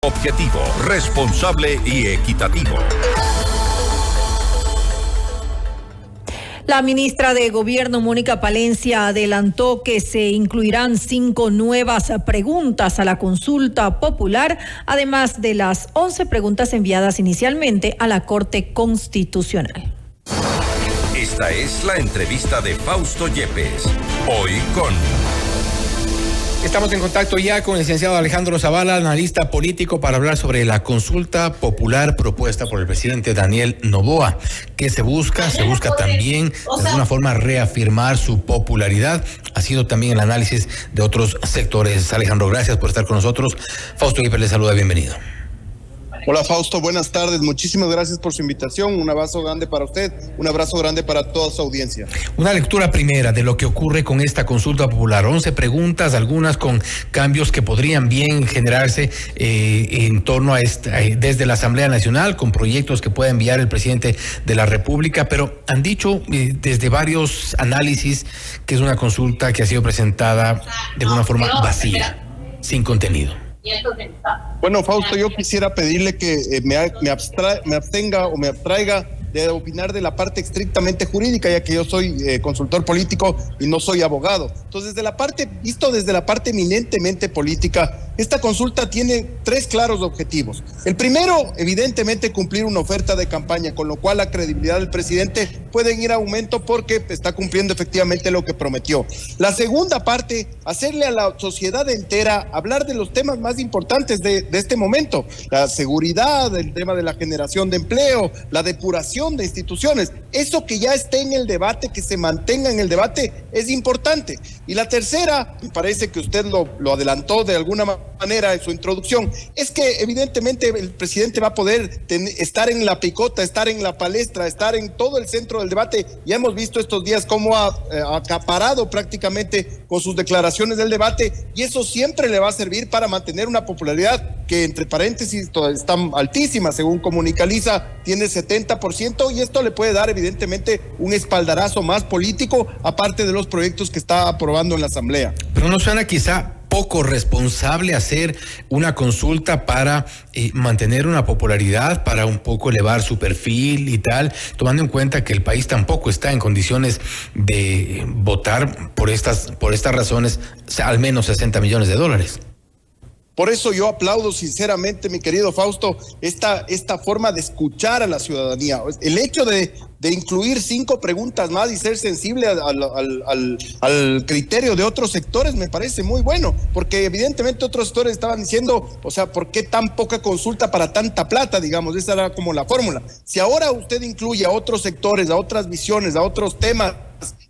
objetivo, responsable y equitativo. La ministra de Gobierno, Mónica Palencia, adelantó que se incluirán 5 nuevas preguntas a la consulta popular, además de las 11 preguntas enviadas inicialmente a la Corte Constitucional. Esta es la entrevista de Fausto Yepes, hoy con... Estamos en contacto ya con el licenciado Alejandro Zavala, analista político, para hablar sobre la consulta popular propuesta por el presidente Daniel Noboa. ¿Qué se busca? Se busca también, de alguna forma, reafirmar su popularidad. Ha sido también el análisis de otros sectores. Alejandro, gracias por estar con nosotros. Fausto Yepes le saluda, bienvenido. Hola Fausto, buenas tardes, muchísimas gracias por su invitación, un abrazo grande para usted, un abrazo grande para toda su audiencia. Una lectura primera de lo que ocurre con esta consulta popular, 11 preguntas, algunas con cambios que podrían bien generarse en torno a desde la Asamblea Nacional, con proyectos que pueda enviar el presidente de la República, pero han dicho desde varios análisis que es una consulta que ha sido presentada de alguna forma vacía, sin contenido. Bueno, Fausto, yo quisiera pedirle que me abstenga o me abstraiga de opinar de la parte estrictamente jurídica, ya que yo soy consultor político y no soy abogado. Entonces, visto desde la parte eminentemente política, esta consulta tiene 3 claros objetivos. El primero, evidentemente, cumplir una oferta de campaña, con lo cual la credibilidad del presidente puede ir a aumento porque está cumpliendo efectivamente lo que prometió. La segunda parte, hacerle a la sociedad entera hablar de los temas más importantes de este momento: la seguridad, el tema de la generación de empleo, la depuración de instituciones. Eso que ya esté en el debate, que se mantenga en el debate, es importante. Y la tercera, me parece que usted lo adelantó de alguna manera en su introducción, es que evidentemente el presidente va a poder estar en la picota, estar en la palestra, estar en todo el centro del debate. Ya hemos visto estos días cómo ha acaparado prácticamente con sus declaraciones del debate, y eso siempre le va a servir para mantener una popularidad que, entre paréntesis, está altísima. Según Comunicaliza, tiene 70%, y esto le puede dar evidentemente un espaldarazo más político, aparte de los proyectos que está aprobando en la Asamblea. Pero no suena quizá poco responsable hacer una consulta para mantener una popularidad, para un poco elevar su perfil y tal, tomando en cuenta que el país tampoco está en condiciones de votar por estas razones al menos $60 millones? Por eso yo aplaudo sinceramente, mi querido Fausto, esta forma de escuchar a la ciudadanía. El hecho de incluir 5 preguntas más y ser sensible al criterio de otros sectores me parece muy bueno, porque evidentemente otros sectores estaban diciendo, o sea, ¿por qué tan poca consulta para tanta plata? Digamos, esa era como la fórmula. Si ahora usted incluye a otros sectores, a otras visiones, a otros temas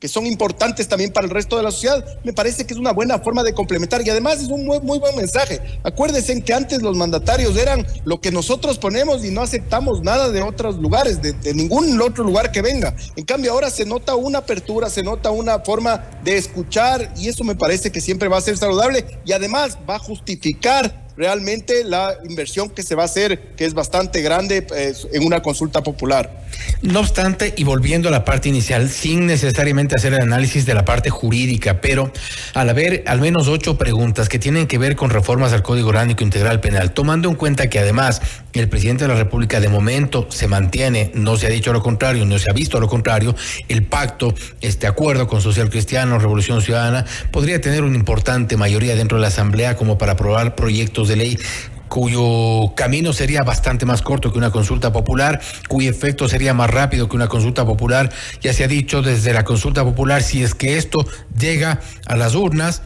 que son importantes también para el resto de la sociedad, me parece que es una buena forma de complementar, y además es un muy buen mensaje. Acuérdense que antes los mandatarios eran lo que nosotros ponemos y no aceptamos nada de otros lugares, de ningún otro lugar que venga. En cambio ahora se nota una apertura, se nota una forma de escuchar, y eso me parece que siempre va a ser saludable, y además va a justificar realmente la inversión que se va a hacer, que es bastante grande en una consulta popular. No obstante, y volviendo a la parte inicial, sin necesariamente hacer el análisis de la parte jurídica, pero al haber al menos 8 preguntas que tienen que ver con reformas al Código Orgánico Integral Penal, tomando en cuenta que además el presidente de la República de momento se mantiene, no se ha dicho lo contrario, no se ha visto lo contrario, el pacto, este acuerdo con Social Cristiano, Revolución Ciudadana, podría tener una importante mayoría dentro de la Asamblea como para aprobar proyectos de ley cuyo camino sería bastante más corto que una consulta popular, cuyo efecto sería más rápido que una consulta popular. Ya se ha dicho desde la consulta popular, si es que esto llega a las urnas,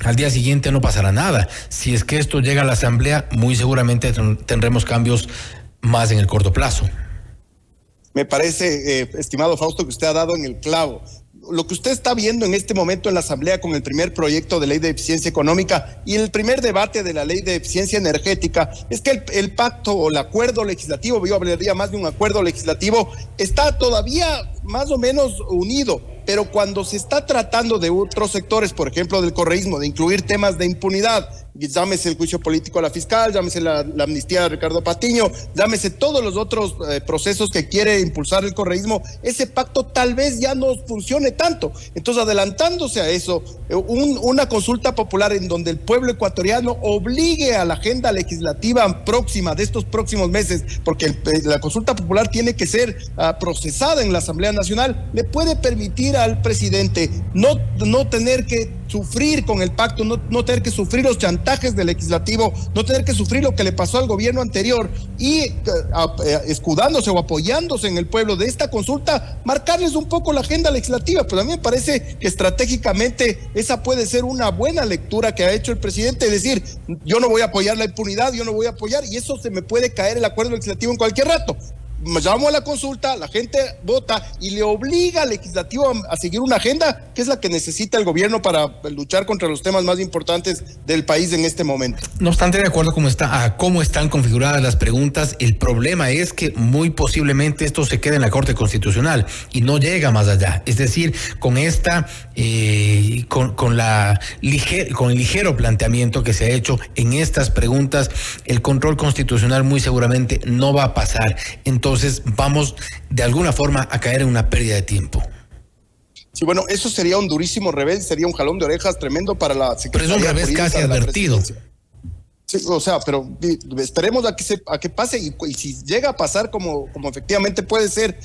al día siguiente no pasará nada. Si es que esto llega a la Asamblea, muy seguramente tendremos cambios más en el corto plazo. Me parece, estimado Fausto, que usted ha dado en el clavo. Lo que usted está viendo en este momento en la Asamblea con el primer proyecto de ley de eficiencia económica y el primer debate de la ley de eficiencia energética es que el pacto o el acuerdo legislativo, yo hablaría más de un acuerdo legislativo, está todavía más o menos unido, pero cuando se está tratando de otros sectores, por ejemplo del correísmo, de incluir temas de impunidad, llámese el juicio político a la fiscal, llámese la amnistía de Ricardo Patiño, llámese todos los otros procesos que quiere impulsar el correísmo, ese pacto tal vez ya no funcione tanto. Entonces, adelantándose a eso, una consulta popular en donde el pueblo ecuatoriano obligue a la agenda legislativa próxima de estos próximos meses, porque la consulta popular tiene que ser procesada en la Asamblea Nacional, le puede permitir al presidente no tener que sufrir con el pacto, no tener que sufrir los chantajes del legislativo, no tener que sufrir lo que le pasó al gobierno anterior y escudándose o apoyándose en el pueblo de esta consulta, marcarles un poco la agenda legislativa. Pero a mí me parece que estratégicamente esa puede ser una buena lectura que ha hecho el presidente, decir, yo no voy a apoyar la impunidad, yo no voy a apoyar, y eso se me puede caer el acuerdo legislativo en cualquier rato. Llamo a la consulta, la gente vota y le obliga al legislativo a seguir una agenda que es la que necesita el gobierno para luchar contra los temas más importantes del país en este momento. No obstante, de acuerdo a cómo están configuradas las preguntas, el problema es que muy posiblemente esto se quede en la Corte Constitucional y no llega más allá. Es decir, con esta, con el ligero planteamiento que se ha hecho en estas preguntas, el control constitucional muy seguramente no va a pasar. Entonces vamos de alguna forma a caer en una pérdida de tiempo. Sí, bueno, eso sería un durísimo revés, sería un jalón de orejas tremendo para la Secretaría. Pero es un revés casi advertido. Sí, o sea, pero esperemos a que pase y si llega a pasar como efectivamente puede ser,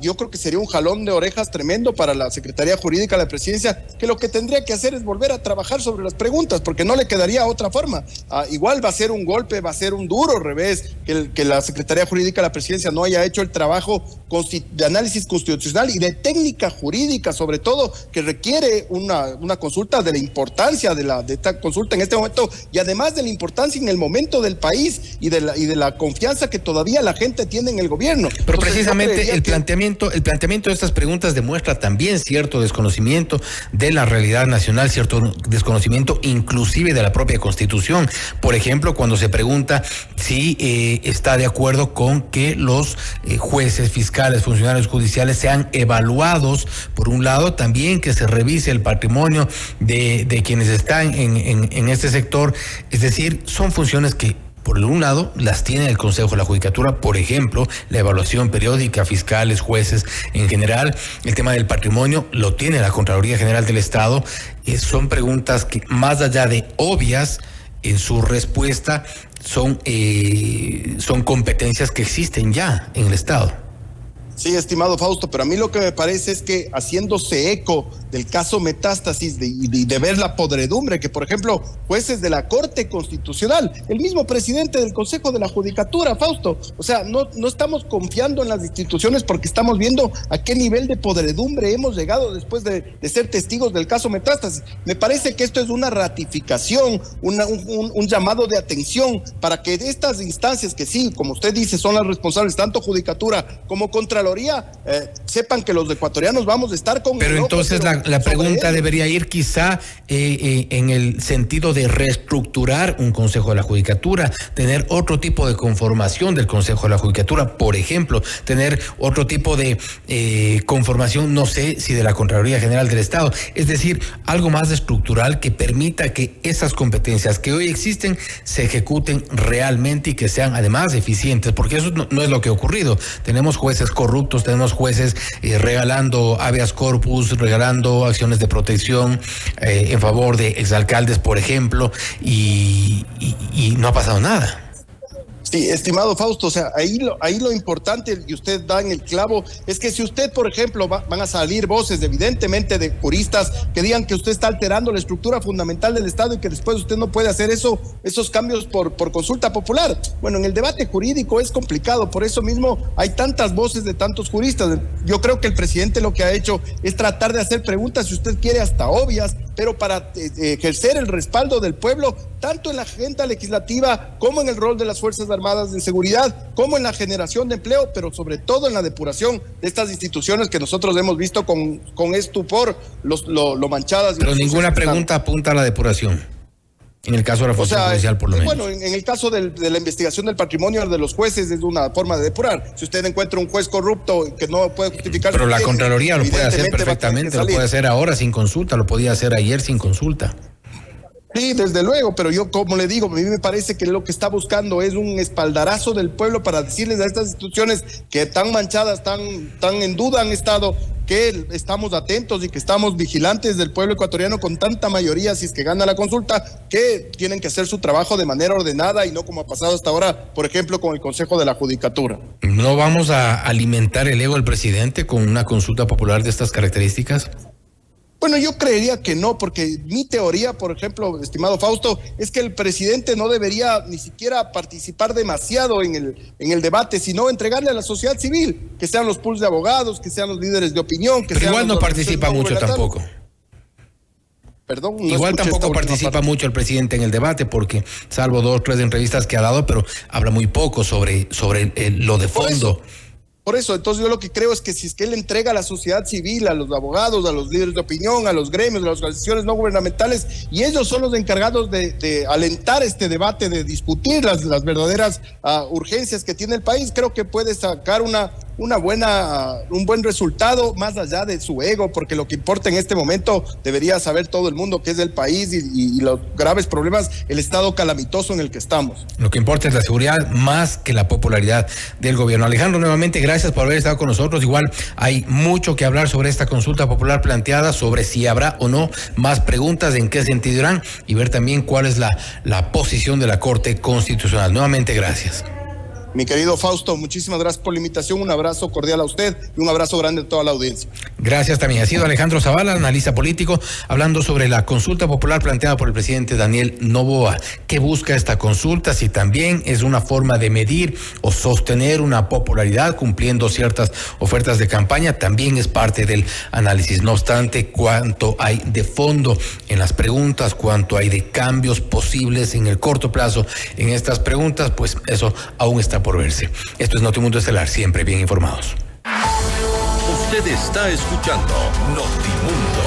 yo creo que sería un jalón de orejas tremendo para la Secretaría Jurídica de la Presidencia, que lo que tendría que hacer es volver a trabajar sobre las preguntas, porque no le quedaría otra forma. Igual va a ser un golpe, va a ser un duro revés que la Secretaría Jurídica de la Presidencia no haya hecho el trabajo de análisis constitucional y de técnica jurídica, sobre todo, que requiere una consulta, de la importancia de esta consulta en este momento, y además de la importancia en el momento del país y de la confianza que todavía la gente tiene en el gobierno. Pero entonces, precisamente el planteamiento de estas preguntas demuestra también cierto desconocimiento de la realidad nacional, cierto desconocimiento inclusive de la propia Constitución. Por ejemplo, cuando se pregunta si está de acuerdo con que los jueces, fiscales, funcionarios judiciales sean evaluados, por un lado, también que se revise el patrimonio de quienes están en este sector, es decir, son funciones que, por un lado, las tiene el Consejo de la Judicatura, por ejemplo, la evaluación periódica, fiscales, jueces en general. El tema del patrimonio lo tiene la Contraloría General del Estado. Son preguntas que, más allá de obvias en su respuesta, son competencias que existen ya en el Estado. Sí, estimado Fausto, pero a mí lo que me parece es que, haciéndose eco del caso Metástasis de ver la podredumbre que, por ejemplo, jueces de la Corte Constitucional, el mismo presidente del Consejo de la Judicatura, Fausto, o sea, no estamos confiando en las instituciones porque estamos viendo a qué nivel de podredumbre hemos llegado después de ser testigos del caso Metástasis. Me parece que esto es una ratificación, un llamado de atención para que estas instancias que sí, como usted dice, son las responsables, tanto Judicatura como Contraloría, sepan que los ecuatorianos vamos a estar con... Pero entonces la pregunta debería ir quizá en el sentido de reestructurar un Consejo de la Judicatura, tener otro tipo de conformación del Consejo de la Judicatura, por ejemplo, tener otro tipo de conformación, no sé si de la Contraloría General del Estado, es decir, algo más estructural que permita que esas competencias que hoy existen se ejecuten realmente y que sean además eficientes, porque eso no es lo que ha ocurrido. Tenemos jueces corruptos, tenemos jueces regalando habeas corpus, regalando acciones de protección en favor de exalcaldes, por ejemplo, y no ha pasado nada. Sí, estimado Fausto, o sea, ahí lo importante, y usted da en el clavo, es que si usted, por ejemplo, van a salir voces evidentemente de juristas que digan que usted está alterando la estructura fundamental del Estado y que después usted no puede hacer esos cambios por consulta popular. Bueno, en el debate jurídico es complicado, por eso mismo hay tantas voces de tantos juristas. Yo creo que el presidente lo que ha hecho es tratar de hacer preguntas, si usted quiere, hasta obvias, pero para ejercer el respaldo del pueblo, tanto en la agenda legislativa como en el rol de las Fuerzas Armadas de seguridad, como en la generación de empleo, pero sobre todo en la depuración de estas instituciones que nosotros hemos visto con estupor lo manchadas. Pero ninguna pregunta apunta a la depuración. En el caso de la función judicial, por lo menos. Bueno, en el caso de la investigación del patrimonio de los jueces es una forma de depurar. Si usted encuentra un juez corrupto que no puede justificar... Pero la Contraloría lo puede hacer perfectamente, lo puede hacer ahora sin consulta, lo podía hacer ayer sin consulta. Sí, desde luego, pero yo, como le digo, a mí me parece que lo que está buscando es un espaldarazo del pueblo para decirles a estas instituciones que tan manchadas, tan en duda han estado, que estamos atentos y que estamos vigilantes del pueblo ecuatoriano con tanta mayoría, si es que gana la consulta, que tienen que hacer su trabajo de manera ordenada y no como ha pasado hasta ahora, por ejemplo, con el Consejo de la Judicatura. ¿No vamos a alimentar el ego del presidente con una consulta popular de estas características? Bueno, yo creería que no, porque mi teoría, por ejemplo, estimado Fausto, es que el presidente no debería ni siquiera participar demasiado en el debate, sino entregarle a la sociedad civil, que sean los pools de abogados, que sean los líderes de opinión. Que Pero sean igual no participa mucho tampoco. Perdón. No igual tampoco participa mucho el presidente en el debate, porque salvo 2 o 3 entrevistas que ha dado, pero habla muy poco sobre lo de fondo. Por eso, entonces yo lo que creo es que si es que él entrega a la sociedad civil, a los abogados, a los líderes de opinión, a los gremios, a las organizaciones no gubernamentales, y ellos son los encargados de alentar este debate, de discutir las verdaderas urgencias que tiene el país, creo que puede sacar un buen resultado más allá de su ego, porque lo que importa en este momento debería saber todo el mundo que es el país y los graves problemas, el estado calamitoso en el que estamos. Lo que importa es la seguridad más que la popularidad del gobierno. Alejandro, nuevamente gracias por haber estado con nosotros. Igual hay mucho que hablar sobre esta consulta popular planteada, sobre si habrá o no más preguntas, en qué sentido irán, y ver también cuál es la posición de la Corte Constitucional. Nuevamente gracias. Mi querido Fausto, muchísimas gracias por la invitación, un abrazo cordial a usted y un abrazo grande a toda la audiencia. Gracias también. Ha sido Alejandro Zavala, analista político, hablando sobre la consulta popular planteada por el presidente Daniel Noboa. ¿Qué busca esta consulta? Si también es una forma de medir o sostener una popularidad cumpliendo ciertas ofertas de campaña, también es parte del análisis. No obstante, cuánto hay de fondo en las preguntas, cuánto hay de cambios posibles en el corto plazo en estas preguntas, pues eso aún está por verse. Esto es Notimundo Estelar, siempre bien informados. Usted está escuchando Notimundo.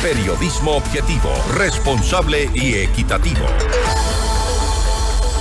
Periodismo objetivo, responsable y equitativo.